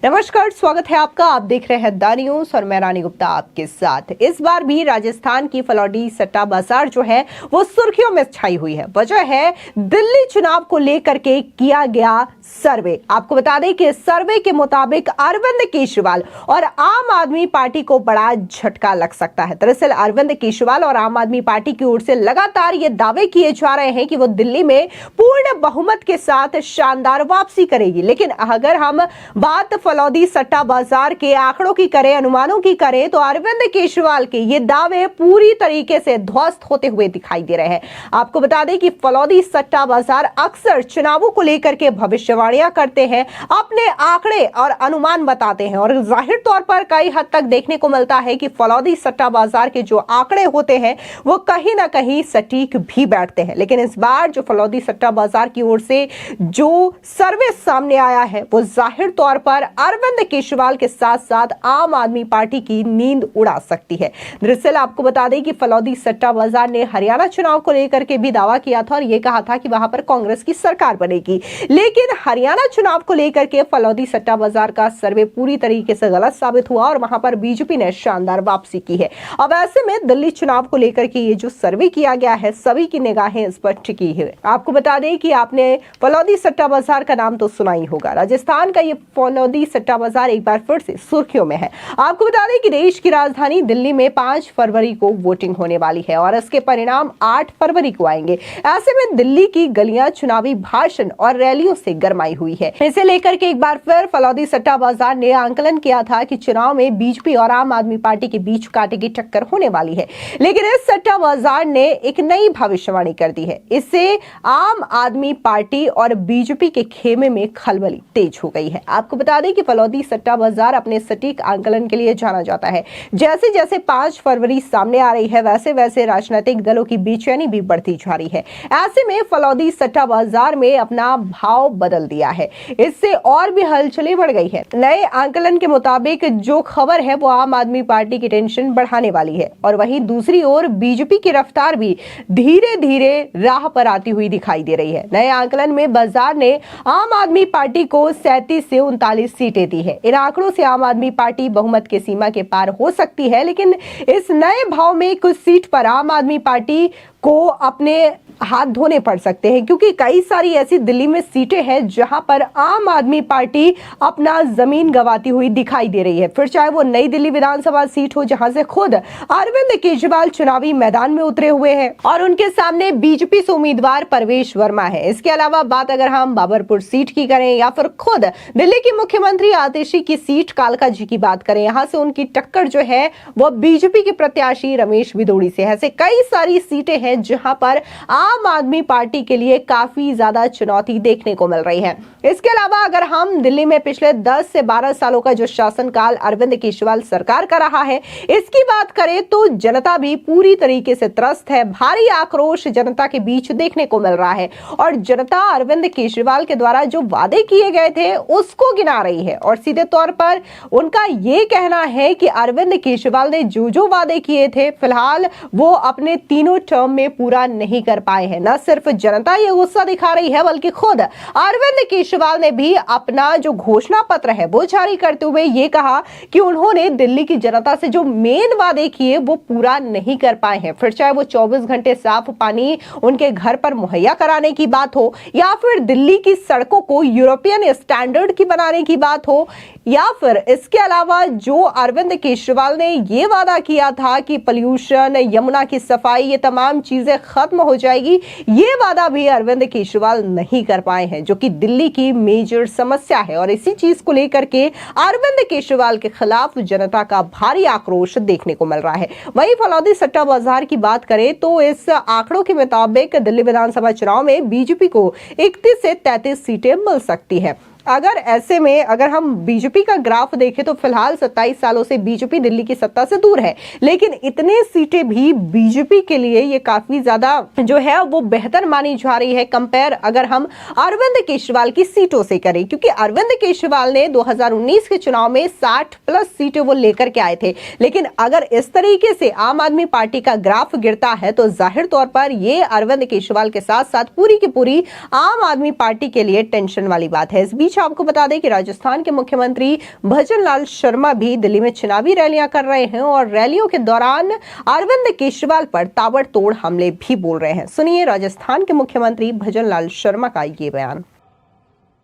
नमस्कार, स्वागत है आपका। आप देख रहे हैं द न्यूज और मैं रानी गुप्ता आपके साथ। इस बार भी राजस्थान की फलौदी सट्टा बाजार जो है वो सुर्खियों में छाई हुई है। वजह है दिल्ली चुनाव को लेकर के किया गया सर्वे। आपको बता दें कि सर्वे के मुताबिक अरविंद केजरीवाल और आम आदमी पार्टी को बड़ा झटका लग सकता है। दरअसल अरविंद केजरीवाल और आम आदमी पार्टी की ओर से लगातार ये दावे किए जा रहे हैं कि वो दिल्ली में पूर्ण बहुमत के साथ शानदार वापसी करेगी। लेकिन अगर हम बात फलौदी सट्टा बाजार के आंकड़ों की करें, अनुमानों की करें, तो अरविंद केजरीवाल के ये दावे पूरी तरीके से ध्वस्त होते हुए दिखाई दे रहे हैं। आपको बता दें कि फलौदी सट्टा बाजार अक्सर चुनावों को लेकर के भविष्यवाणियां करते हैं, अपने आंकड़े और अनुमान बताते हैं और जाहिर तौर पर कई हद तक देखने को मिलता है कि फलौदी सट्टा बाजार के जो आंकड़े होते हैं वो कहीं ना कहीं सटीक भी बैठते हैं। लेकिन इस बार जो फलौदी सट्टा बाजार की ओर से जो सर्वे सामने आया है वो जाहिर तौर पर अरविंद केजरीवाल के साथ साथ आम आदमी पार्टी की नींद उड़ा सकती है। दरअसल आपको बता दें कि फलौदी सट्टा बाजार ने हरियाणा चुनाव को लेकर के भी दावा किया था और यह कहा था कि वहां पर कांग्रेस की सरकार बनेगी। लेकिन हरियाणा चुनाव को लेकर के फलौदी सट्टा बाजार का सर्वे पूरी तरीके से गलत साबित हुआ और वहां पर बीजेपी ने शानदार वापसी की है। अब ऐसे में दिल्ली चुनाव को लेकर के ये जो सर्वे किया गया है, सभी की निगाहें इस पर टिकी है। आपको बता दें कि आपने फलौदी सट्टा बाजार का नाम तो सुना ही होगा। राजस्थान का ये फलौदी सट्टा बाजार एक बार फिर से सुर्खियों में है। आपको बता दें कि देश की राजधानी दिल्ली में 5 फरवरी को वोटिंग होने वाली है और इसके परिणाम 8 फरवरी को आएंगे। ऐसे में दिल्ली की गलियां चुनावी भाषण और रैलियों से गरमाई हुई है। इसे लेकर के एक बार फिर फलौदी सट्टा बाजार ने आंकलन किया था कि चुनाव में बीजेपी और आम आदमी पार्टी के बीच कांटे की टक्कर होने वाली है। लेकिन इस सट्टा बाजार ने एक नई भविष्यवाणी कर दी है। इससे आम आदमी पार्टी और बीजेपी के खेमे में खलबली तेज हो गई है। आपको बता दें कि फलौदी सट्टा बाजार अपने सटीक आंकलन के लिए जाना जाता है। जैसे जैसे 5 फरवरी सामने आ रही है वैसे वैसे राजनीतिक दलों की बेचैनी भी बढ़ती जा रही है। ऐसे में फलौदी सट्टा बाजार में अपना भाव बदल दिया है। इससे और भी हलचलें बढ़ गई है। नए आंकलन के मुताबिक जो खबर है वो आम आदमी पार्टी की टेंशन बढ़ाने वाली है और वहीं दूसरी ओर बीजेपी की रफ्तार भी धीरे धीरे राह पर आती हुई दिखाई दे रही है। नए आंकलन में बाजार ने आम आदमी पार्टी को 37 से 39 सीटें दी है। इन आंकड़ों से आम आदमी पार्टी बहुमत के सीमा के पार हो सकती है। लेकिन इस नए भाव में कुछ सीट पर आम आदमी पार्टी को अपने हाथ धोने पड़ सकते हैं, क्योंकि कई सारी ऐसी दिल्ली में सीटें हैं जहां पर आम आदमी पार्टी अपना जमीन गंवाती हुई दिखाई दे रही है। फिर चाहे वो नई दिल्ली विधानसभा सीट हो जहां से खुद अरविंद केजरीवाल चुनावी मैदान में उतरे हुए हैं और उनके सामने बीजेपी से उम्मीदवार परवेश वर्मा है। इसके अलावा बात अगर हम बाबरपुर सीट की करें या फिर खुद दिल्ली की मुख्यमंत्री आतिशी की सीट कालका जी की बात करें, यहां से उनकी टक्कर जो है वो बीजेपी के प्रत्याशी रमेश बिदोड़ी से है। ऐसे कई सारी सीटें हैं जहां पर आम आदमी पार्टी के लिए काफी ज्यादा चुनौती देखने को मिल रही है। इसके अलावा अगर हम दिल्ली में पिछले 10 से 12 सालों का जो शासनकाल अरविंद केजरीवाल सरकार का रहा है इसकी बात करें तो जनता भी पूरी तरीके से त्रस्त है। भारी आक्रोश जनता के बीच देखने को मिल रहा है और जनता अरविंद केजरीवाल के द्वारा जो वादे किए गए थे उसको गिना रही है और सीधे तौर पर उनका यह कहना है कि अरविंद केजरीवाल ने जो जो वादे किए थे फिलहाल वो अपने तीनों टर्म में पूरा नहीं कर पाए हैं। न सिर्फ जनता ये गुस्सा दिखा रही है बल्कि खुद अरविंद केजरीवाल ने भी अपना जो घोषणा पत्र है वो जारी करते हुए ये कहा कि उन्होंने दिल्ली की जनता से जो मेन वादे किए वो पूरा नहीं कर पाए हैं। फिर चाहे वो 24 घंटे साफ पानी उनके घर पर मुहैया कराने की बात हो या फिर दिल्ली की सड़कों को यूरोपियन स्टैंडर्ड की बनाने की बात हो या फिर इसके अलावा जो अरविंद केजरीवाल ने ये वादा किया था कि पॉल्यूशन, यमुना की सफाई, ये तमाम चीजें खत्म हो जाएगी, ये वादा भी अरविंद केजरीवाल नहीं कर पाए हैं जो कि दिल्ली की मेजर समस्या है। और इसी चीज को लेकर के अरविंद केजरीवाल के खिलाफ जनता का भारी आक्रोश देखने को मिल रहा है। वहीं फलौदी सट्टा बाजार की बात करें तो इस आंकड़ों के मुताबिक दिल्ली विधानसभा चुनाव में बीजेपी को 31 से 33 सीटें मिल सकती है। अगर ऐसे में अगर हम बीजेपी का ग्राफ देखें तो फिलहाल 27 सालों से बीजेपी दिल्ली की सत्ता से दूर है, लेकिन इतने सीटें भी बीजेपी के लिए ये काफी ज्यादा जो है वो बेहतर मानी जा रही है कंपेयर अगर हम अरविंद केजरीवाल की सीटों से करें, क्योंकि अरविंद केजरीवाल ने 2019 के चुनाव में 60 प्लस सीटें वो लेकर के आए थे। लेकिन अगर इस तरीके से आम आदमी पार्टी का ग्राफ गिरता है तो जाहिर तौर पर ये अरविंद केजरीवाल के साथ साथ पूरी की पूरी आम आदमी पार्टी के लिए टेंशन वाली बात है। इस बीच बीच आपको बता दें कि राजस्थान के मुख्यमंत्री भजन लाल शर्मा भी दिल्ली में चुनावी रैलियां कर रहे हैं और रैलियों के दौरान अरविंद केजरीवाल पर ताबड़तोड़ हमले भी बोल रहे हैं। सुनिए राजस्थान के मुख्यमंत्री भजन लाल शर्मा का ये बयान।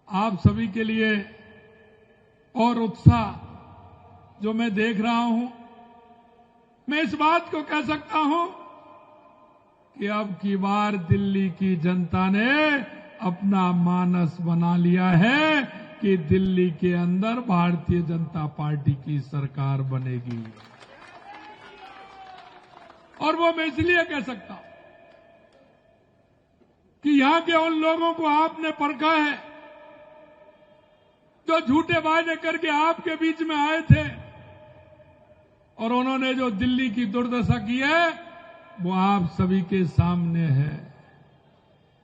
आप सभी के लिए और उत्साह जो मैं देख रहा हूं, मैं इस बात को कह सकता हूं कि अब की बार दिल्ली की जनता ने अपना मानस बना लिया है कि दिल्ली के अंदर भारतीय जनता पार्टी की सरकार बनेगी। और वो मैं इसलिए कह सकता हूं कि यहां के उन लोगों को आपने परखा है जो झूठे वादे करके आपके बीच में आए थे और उन्होंने जो दिल्ली की दुर्दशा की है वो आप सभी के सामने है।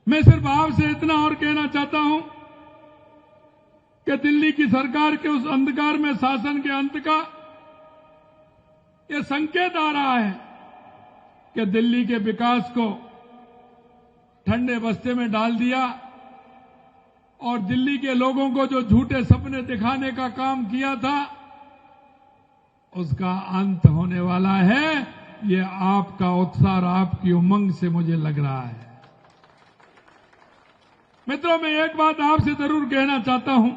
मैं सिर्फ आपसे इतना और कहना चाहता हूं कि दिल्ली की सरकार के उस अंधकार में शासन के अंत का यह संकेत आ रहा है कि दिल्ली के विकास को ठंडे बस्ते में डाल दिया और दिल्ली के लोगों को जो झूठे सपने दिखाने का काम किया था उसका अंत होने वाला है। ये आपका उत्साह और आपकी उमंग से मुझे लग रहा है। मित्रों, मैं एक बात आपसे जरूर कहना चाहता हूं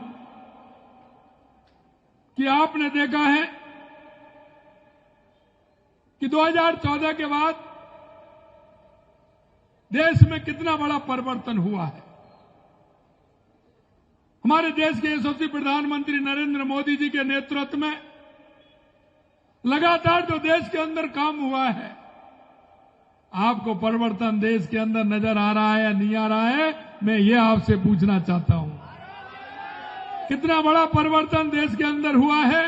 कि आपने देखा है कि 2014 के बाद देश में कितना बड़ा परिवर्तन हुआ है। हमारे देश के यशस्वी प्रधानमंत्री नरेंद्र मोदी जी के नेतृत्व में लगातार जो देश के अंदर काम हुआ है, आपको परिवर्तन देश के अंदर नजर आ रहा है या नहीं आ रहा है, मैं ये आपसे पूछना चाहता हूं। कितना बड़ा परिवर्तन देश के अंदर हुआ है।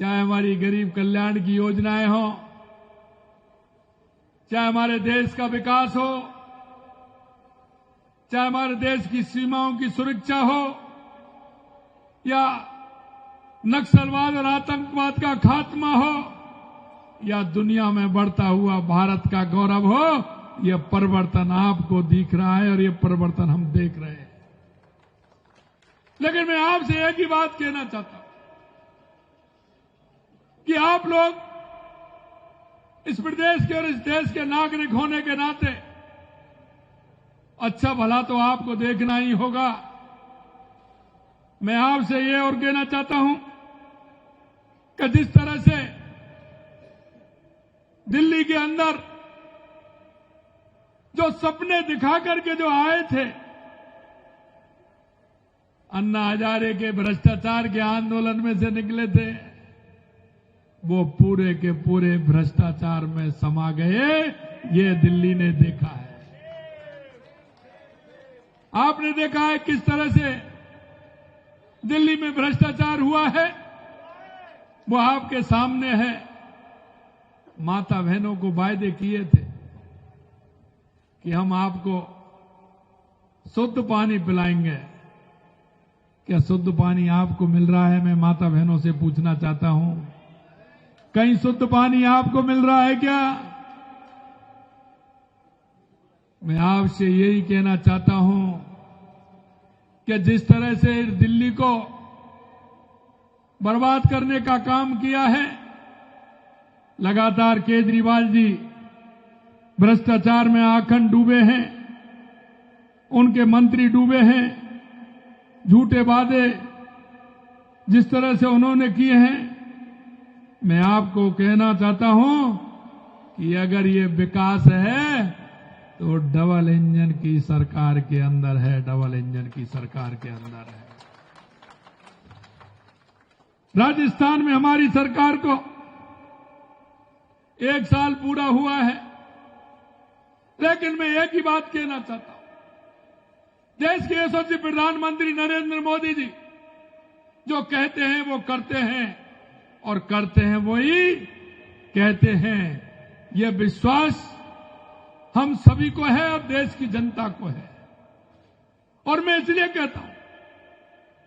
चाहे हमारी गरीब कल्याण की योजनाएं हो, चाहे हमारे देश का विकास हो, चाहे हमारे देश की सीमाओं की सुरक्षा हो, या नक्सलवाद और आतंकवाद का खात्मा हो, या दुनिया में बढ़ता हुआ भारत का गौरव हो, यह परिवर्तन आपको दिख रहा है और यह परिवर्तन हम देख रहे हैं। लेकिन मैं आपसे एक ही बात कहना चाहता हूं कि आप लोग इस प्रदेश के और इस देश के नागरिक होने के नाते अच्छा भला तो आपको देखना ही होगा। मैं आपसे ये और कहना चाहता हूं कि जिस तरह से दिल्ली के अंदर जो सपने दिखा करके जो आए थे, अन्ना हजारे के भ्रष्टाचार के आंदोलन में से निकले थे, वो पूरे के पूरे भ्रष्टाचार में समा गए। ये दिल्ली ने देखा है। आपने देखा है किस तरह से दिल्ली में भ्रष्टाचार हुआ है, वो आपके सामने है। माता बहनों को वायदे किए थे कि हम आपको शुद्ध पानी पिलाएंगे। क्या शुद्ध पानी आपको मिल रहा है? मैं माता बहनों से पूछना चाहता हूं, कहीं शुद्ध पानी आपको मिल रहा है क्या? मैं आपसे यही कहना चाहता हूं कि जिस तरह से दिल्ली को बर्बाद करने का काम किया है, लगातार केजरीवाल जी भ्रष्टाचार में आखंड डूबे हैं, उनके मंत्री डूबे हैं। झूठे वादे जिस तरह से उन्होंने किए हैं, मैं आपको कहना चाहता हूं कि अगर ये विकास है तो डबल इंजन की सरकार के अंदर है, डबल इंजन की सरकार के अंदर है। राजस्थान में हमारी सरकार को 1 साल पूरा हुआ है, लेकिन मैं एक ही बात कहना चाहता हूं, देश के यशस्वी प्रधानमंत्री नरेंद्र मोदी जी जो कहते हैं वो करते हैं, और करते हैं वही कहते हैं। यह विश्वास हम सभी को है और देश की जनता को है। और मैं इसलिए कहता हूं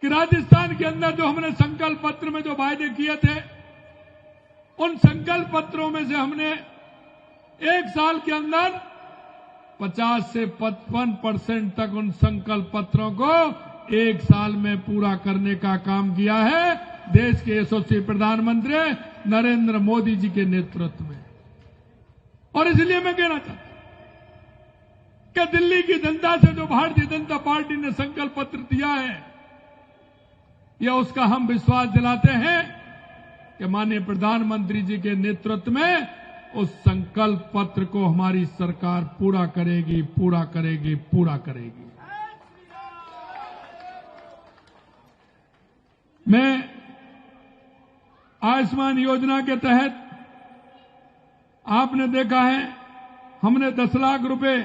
कि राजस्थान के अंदर जो हमने संकल्प पत्र में जो वायदे किए थे, उन संकल्प पत्रों में से हमने 1 साल के अंदर 50 से 55% तक उन संकल्प पत्रों को एक साल में पूरा करने का काम किया है देश के यशस्वी प्रधानमंत्री नरेंद्र मोदी जी के नेतृत्व में। और इसलिए मैं कहना चाहता हूं कि दिल्ली की जनता से जो भारतीय जनता पार्टी ने संकल्प पत्र दिया है, यह उसका हम विश्वास दिलाते हैं कि माननीय प्रधानमंत्री जी के नेतृत्व में उस संकल्प पत्र को हमारी सरकार पूरा करेगी, पूरा करेगी, पूरा करेगी। मैं आयुष्मान योजना के तहत आपने देखा है, हमने 10 लाख रुपए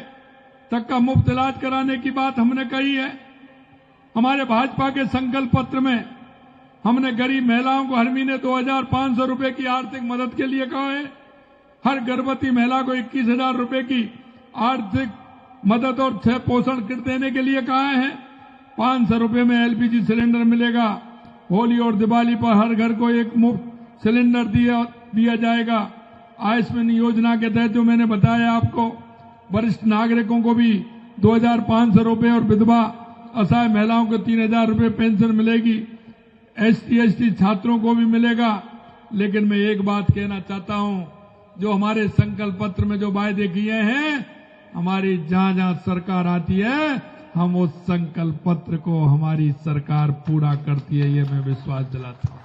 तक का मुफ्त इलाज कराने की बात हमने कही है। हमारे भाजपा के संकल्प पत्र में हमने गरीब महिलाओं को हर महीने 2,500 रुपए की आर्थिक मदद के लिए कहा है। हर गर्भवती महिला को 21,000 रुपए की आर्थिक मदद और 6 पोषण किट देने के लिए कहा है। 500 रुपए में एलपीजी सिलेंडर मिलेगा। होली और दिवाली पर हर घर को एक मुफ्त सिलेंडर दिया जाएगा। आयुष्मान योजना के तहत जो मैंने बताया आपको, वरिष्ठ नागरिकों को भी 2,500 रुपए और विधवा असहाय महिलाओं को 3,000 रुपए पेंशन मिलेगी। ST छात्रों को भी मिलेगा। लेकिन मैं एक बात कहना चाहता हूं, जो हमारे संकल्प पत्र में जो वायदे किए हैं, हमारी जहां जहां सरकार आती है, हम उस संकल्प पत्र को हमारी सरकार पूरा करती है, ये मैं विश्वास दिलाता हूं।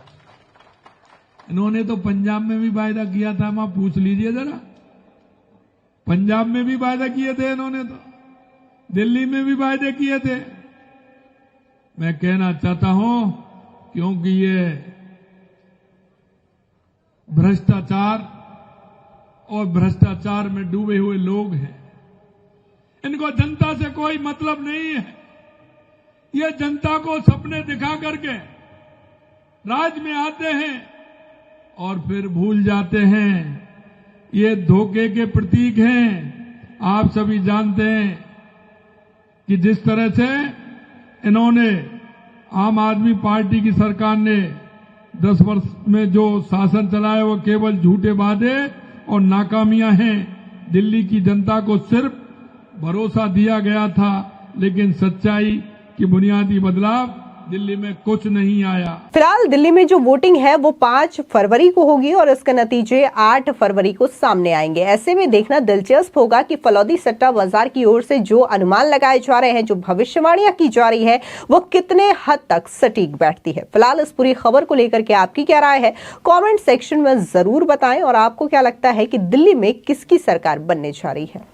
इन्होंने तो पंजाब में भी वायदा किया था, वहां पूछ लीजिए जरा, पंजाब में भी वायदा किए थे इन्होंने, तो दिल्ली में भी वायदे किए थे। मैं कहना चाहता हूं, क्योंकि ये भ्रष्टाचार और भ्रष्टाचार में डूबे हुए लोग हैं, इनको जनता से कोई मतलब नहीं है। ये जनता को सपने दिखा करके राज में आते हैं और फिर भूल जाते हैं। ये धोखे के प्रतीक हैं। आप सभी जानते हैं कि जिस तरह से इन्होंने आम आदमी पार्टी की सरकार ने 10 वर्ष में जो शासन चलाया, वो केवल झूठे वादे और नाकामियां हैं। दिल्ली की जनता को सिर्फ भरोसा दिया गया था, लेकिन सच्चाई की बुनियादी बदलाव दिल्ली में कुछ नहीं आया। फिलहाल दिल्ली में जो वोटिंग है वो 5 फरवरी को होगी और इसके नतीजे 8 फरवरी को सामने आएंगे। ऐसे में देखना दिलचस्प होगा कि फलौदी सट्टा बाजार की ओर से जो अनुमान लगाए जा रहे हैं, जो भविष्यवाणियां की जा रही है, वो कितने हद तक सटीक बैठती है। फिलहाल इस पूरी खबर को लेकर के आपकी क्या राय है, कॉमेंट सेक्शन में जरूर बताएं। और आपको क्या लगता है कि दिल्ली में किसकी सरकार बनने जा रही है।